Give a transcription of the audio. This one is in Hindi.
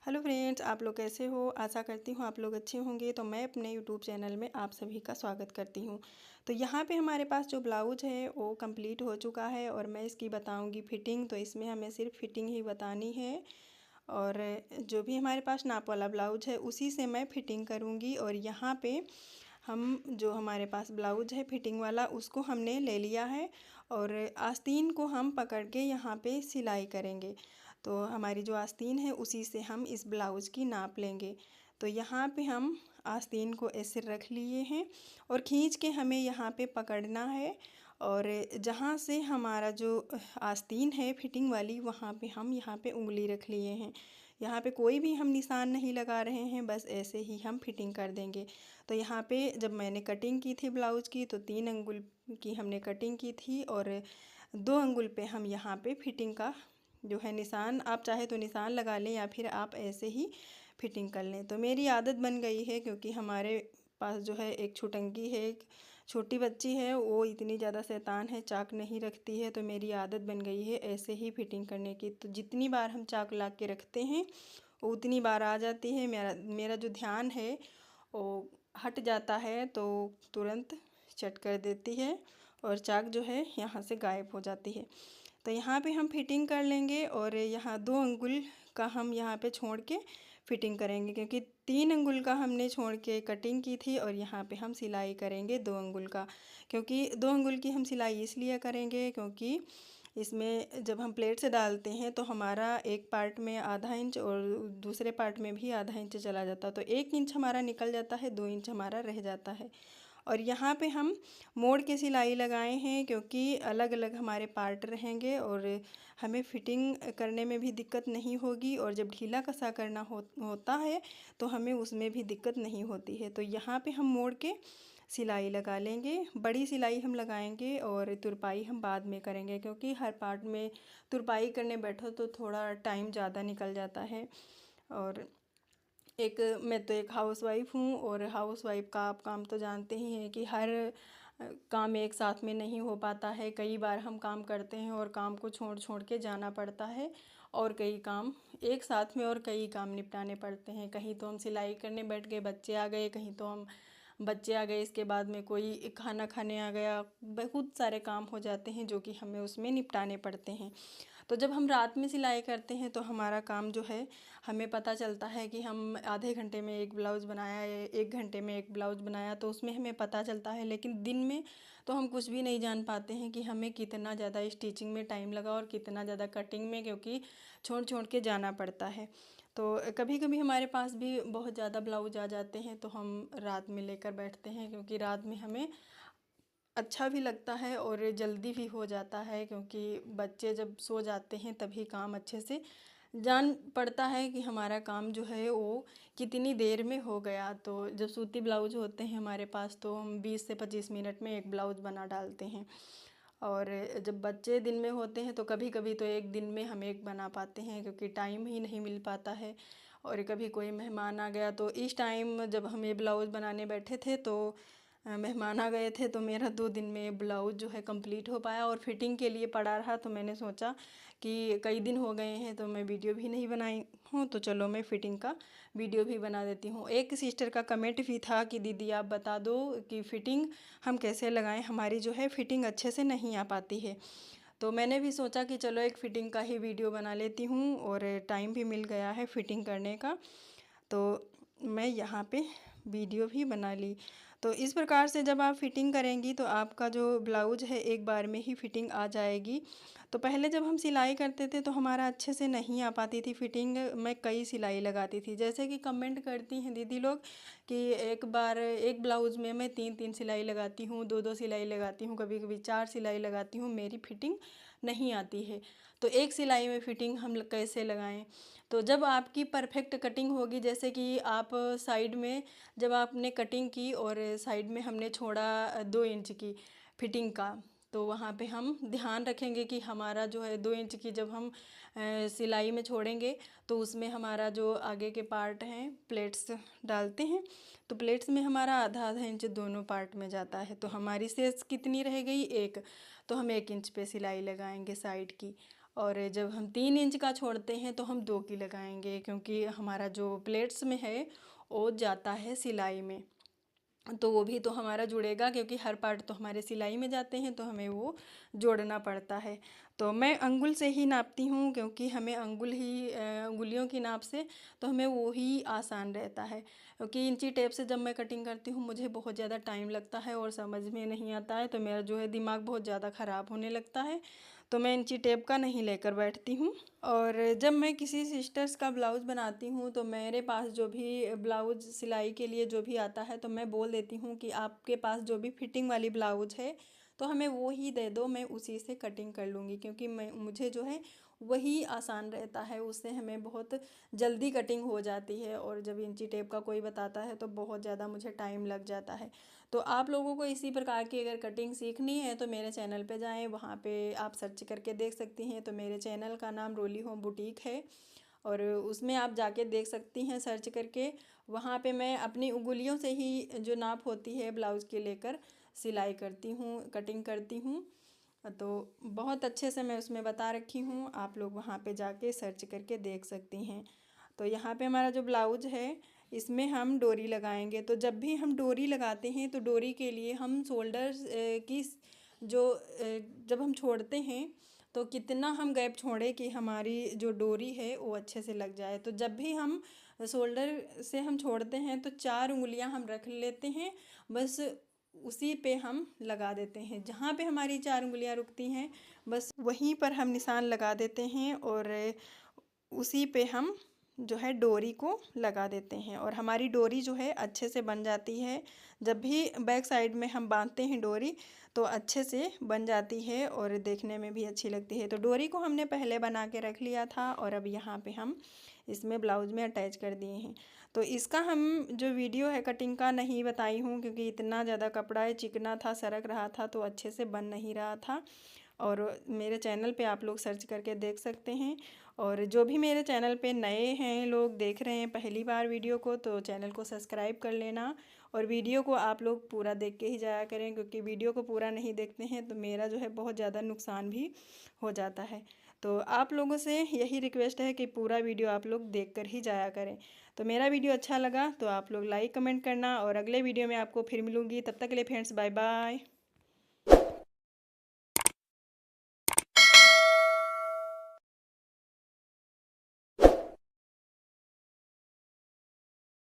हेलो फ्रेंड्स, आप लोग कैसे हो। आशा करती हूँ आप लोग अच्छे होंगे। तो मैं अपने यूट्यूब चैनल में आप सभी का स्वागत करती हूँ। तो यहाँ पे हमारे पास जो ब्लाउज है वो कंप्लीट हो चुका है और मैं इसकी बताऊँगी फिटिंग। तो इसमें हमें सिर्फ फिटिंग ही बतानी है और जो भी हमारे पास नाप वाला ब्लाउज है उसी से मैं फिटिंग करूँगी। और यहाँ पे हम जो हमारे पास ब्लाउज है फिटिंग वाला उसको हमने ले लिया है और आस्तीन को हम पकड़ के यहाँ पे सिलाई करेंगे। तो हमारी जो आस्तीन है उसी से हम इस ब्लाउज़ की नाप लेंगे। तो यहाँ पे हम आस्तीन को ऐसे रख लिए हैं और खींच के हमें यहाँ पे पकड़ना है। और जहाँ से हमारा जो आस्तीन है फिटिंग वाली वहाँ पे हम यहाँ पे उंगली रख लिए हैं। यहाँ पे कोई भी हम निशान नहीं लगा रहे हैं, बस ऐसे ही हम फिटिंग कर देंगे। तो यहाँ पे जब मैंने कटिंग की थी ब्लाउज़ की तो 3 अंगुल की हमने कटिंग की थी और 2 अंगुल पे हम यहाँ पे फिटिंग का जो है निशान, आप चाहे तो निशान लगा लें या फिर आप ऐसे ही फिटिंग कर लें। तो मेरी आदत बन गई है क्योंकि हमारे पास जो है एक छुटंकी है, एक छोटी बच्ची है, वो इतनी ज़्यादा शैतान है, चाक नहीं रखती है। तो मेरी आदत बन गई है ऐसे ही फिटिंग करने की। तो जितनी बार हम चाक ला के रखते हैं वो उतनी बार आ जाती है। मेरा जो ध्यान है वो हट जाता है तो तुरंत चट कर देती है और चाक जो है यहाँ से गायब हो जाती है। तो यहाँ पे हम फिटिंग कर लेंगे और यहाँ 2 अंगुल का हम यहाँ पे छोड़ के फिटिंग करेंगे क्योंकि 3 अंगुल का हमने छोड़ के कटिंग की थी और यहाँ पे हम सिलाई करेंगे 2 अंगुल का। क्योंकि 2 अंगुल की हम सिलाई इसलिए करेंगे क्योंकि इसमें जब हम प्लेट से डालते हैं तो हमारा एक पार्ट में आधा इंच और दूसरे पार्ट में भी आधा इंच चला जाता है। तो 1 इंच हमारा निकल जाता है, 2 इंच हमारा रह जाता है। और यहाँ पे हम मोड़ के सिलाई लगाए हैं क्योंकि अलग अलग हमारे पार्ट रहेंगे और हमें फिटिंग करने में भी दिक्कत नहीं होगी और जब ढीला कसा करना होता है तो हमें उसमें भी दिक्कत नहीं होती है। तो यहाँ पे हम मोड़ के सिलाई लगा लेंगे। बड़ी सिलाई हम लगाएंगे और तुरपाई हम बाद में करेंगे क्योंकि हर पार्ट में तुरपाई करने बैठो तो थोड़ा टाइम ज़्यादा निकल जाता है। और मैं तो एक हाउसवाइफ हूँ और हाउसवाइफ का आप काम तो जानते ही हैं कि हर काम एक साथ में नहीं हो पाता है। कई बार हम काम करते हैं और काम को छोड़ छोड़ के जाना पड़ता है और कई काम एक साथ में और कई काम निपटाने पड़ते हैं। कहीं तो हम सिलाई करने बैठ गए, बच्चे आ गए, कहीं तो हम बच्चे आ गए इसके बाद में कोई खाना खाने आ गया। बहुत सारे काम हो जाते हैं जो कि हमें उसमें निपटाने पड़ते हैं। तो जब हम रात में सिलाई करते हैं तो हमारा काम जो है हमें पता चलता है कि हम आधे घंटे में एक ब्लाउज़ बनाया या 1 घंटे में एक ब्लाउज़ बनाया, तो उसमें हमें पता चलता है। लेकिन दिन में तो हम कुछ भी नहीं जान पाते हैं कि हमें कितना ज़्यादा स्टिचिंग में टाइम लगा और कितना ज़्यादा कटिंग में, क्योंकि छोड़ छोड़ के जाना पड़ता है। तो कभी कभी हमारे पास भी बहुत ज़्यादा ब्लाउज आ जाते हैं तो हम रात में लेकर बैठते हैं क्योंकि रात में हमें अच्छा भी लगता है और जल्दी भी हो जाता है क्योंकि बच्चे जब सो जाते हैं तभी काम अच्छे से जान पड़ता है कि हमारा काम जो है वो कितनी देर में हो गया। तो जब सूती ब्लाउज होते हैं हमारे पास तो हम 20 से 25 मिनट में एक ब्लाउज बना डालते हैं। और जब बच्चे दिन में होते हैं तो कभी कभी तो एक दिन में हम एक बना पाते हैं क्योंकि टाइम ही नहीं मिल पाता है। और कभी कोई मेहमान आ गया तो इस टाइम जब हम ये ब्लाउज़ बनाने बैठे थे तो मेहमान आ गए थे तो मेरा 2 दिन में ब्लाउज़ जो है कंप्लीट हो पाया और फिटिंग के लिए पड़ा रहा। तो मैंने सोचा कि कई दिन हो गए हैं तो मैं वीडियो भी नहीं बनाई हूँ, तो चलो मैं फ़िटिंग का वीडियो भी बना देती हूँ। एक सिस्टर का कमेंट भी था कि दीदी आप बता दो कि फ़िटिंग हम कैसे लगाएं, हमारी जो है फ़िटिंग अच्छे से नहीं आ पाती है। तो मैंने भी सोचा कि चलो एक फ़िटिंग का ही वीडियो बना लेती हूँ और टाइम भी मिल गया है फ़िटिंग करने का। तो मैं यहाँ पे वीडियो भी बना ली। तो इस प्रकार से जब आप फ़िटिंग करेंगी तो आपका जो ब्लाउज है एक बार में ही फ़िटिंग आ जाएगी। तो पहले जब हम सिलाई करते थे तो हमारा अच्छे से नहीं आ पाती थी फ़िटिंग, मैं कई सिलाई लगाती थी। जैसे कि कमेंट करती हैं दीदी लोग कि एक बार एक ब्लाउज़ में मैं 3-3 सिलाई लगाती हूँ, 2-2 सिलाई लगाती हूँ, कभी कभी 4 सिलाई लगाती हूँ, मेरी फ़िटिंग नहीं आती है। तो एक सिलाई में फ़िटिंग हम कैसे लगाएं। तो जब आपकी परफेक्ट कटिंग होगी, जैसे कि आप साइड में जब आपने कटिंग की और साइड में हमने छोड़ा 2 इंच की फिटिंग का, तो वहाँ पे हम ध्यान रखेंगे कि हमारा जो है 2 इंच की जब हम सिलाई में छोड़ेंगे तो उसमें हमारा जो आगे के पार्ट हैं प्लेट्स डालते हैं तो प्लेट्स में हमारा आधा आधा इंच दोनों पार्ट में जाता है। तो हमारी शेष कितनी रह गई, 1, तो हम 1 इंच पे सिलाई लगाएंगे साइड की। और जब हम 3 इंच का छोड़ते हैं तो हम 2 की लगाएंगे, क्योंकि हमारा जो प्लेट्स में है वो जाता है सिलाई में, तो वो भी तो हमारा जुड़ेगा, क्योंकि हर पार्ट तो हमारे सिलाई में जाते हैं तो हमें वो जोड़ना पड़ता है। तो मैं अंगुल से ही नापती हूँ, क्योंकि हमें अंगुलियों की नाप से तो हमें वो ही आसान रहता है, क्योंकि इंची टेप से जब मैं कटिंग करती हूँ मुझे बहुत ज़्यादा टाइम लगता है और समझ में नहीं आता है, तो मेरा जो है दिमाग बहुत ज़्यादा ख़राब होने लगता है, तो मैं इंची टेप का नहीं लेकर बैठती हूँ। और जब मैं किसी सिस्टर्स का ब्लाउज़ बनाती हूँ तो मेरे पास जो भी ब्लाउज़ सिलाई के लिए जो भी आता है तो मैं बोल देती हूँ कि आपके पास जो भी फिटिंग वाली ब्लाउज़ है तो हमें वो ही दे दो, मैं उसी से कटिंग कर लूँगी, क्योंकि मुझे जो है वही आसान रहता है, उससे हमें बहुत जल्दी कटिंग हो जाती है। और जब इंची टेप का कोई बताता है तो बहुत ज़्यादा मुझे टाइम लग जाता है। तो आप लोगों को इसी प्रकार की अगर कटिंग सीखनी है तो मेरे चैनल पे जाएं, वहाँ पे आप सर्च करके देख सकती हैं। तो मेरे चैनल का नाम रोली होम बुटीक है और उसमें आप जाके देख सकती हैं सर्च करके। वहाँ पे मैं अपनी उंगलियों से ही जो नाप होती है ब्लाउज़ के लेकर सिलाई करती हूँ, कटिंग करती हूँ। तो बहुत अच्छे से मैं उसमें बता रखी हूँ, आप लोग वहाँ पे जाके सर्च करके देख सकती हैं। तो यहाँ पे हमारा जो ब्लाउज़ है इसमें हम डोरी लगाएंगे। तो जब भी हम डोरी लगाते हैं तो डोरी के लिए हम शोल्डर की जो जब हम छोड़ते हैं तो कितना हम गैप छोड़े कि हमारी जो डोरी है वो अच्छे से लग जाए। तो जब भी हम शोल्डर से हम छोड़ते हैं तो 4 उंगलियां हम रख लेते हैं, बस उसी पे हम लगा देते हैं। जहाँ पे हमारी 4 उंगलियां रुकती हैं बस वहीं पर हम निशान लगा देते हैं और उसी पे हम जो है डोरी को लगा देते हैं और हमारी डोरी जो है अच्छे से बन जाती है। जब भी बैक साइड में हम बांधते हैं डोरी तो अच्छे से बन जाती है और देखने में भी अच्छी लगती है। तो डोरी को हमने पहले बना के रख लिया था और अब यहाँ पे हम इसमें ब्लाउज़ में अटैच कर दिए हैं। तो इसका हम जो वीडियो है कटिंग का नहीं बताई हूँ, क्योंकि इतना ज़्यादा कपड़ा है, चिकना था, सरक रहा था, तो अच्छे से बन नहीं रहा था। और मेरे चैनल पे आप लोग सर्च करके देख सकते हैं। और जो भी मेरे चैनल पे नए हैं लोग देख रहे हैं पहली बार वीडियो को, तो चैनल को सब्सक्राइब कर लेना और वीडियो को आप लोग पूरा देख के ही जाया करें, क्योंकि वीडियो को पूरा नहीं देखते हैं तो मेरा जो है बहुत ज़्यादा नुकसान भी हो जाता है। तो आप लोगों से यही रिक्वेस्ट है कि पूरा वीडियो आप लोग देख कर ही जाया करें। तो मेरा वीडियो अच्छा लगा तो आप लोग लाइक कमेंट करना और अगले वीडियो में आपको फिर मिलूँगी। तब तक के लिए फ्रेंड्स बाय बाय।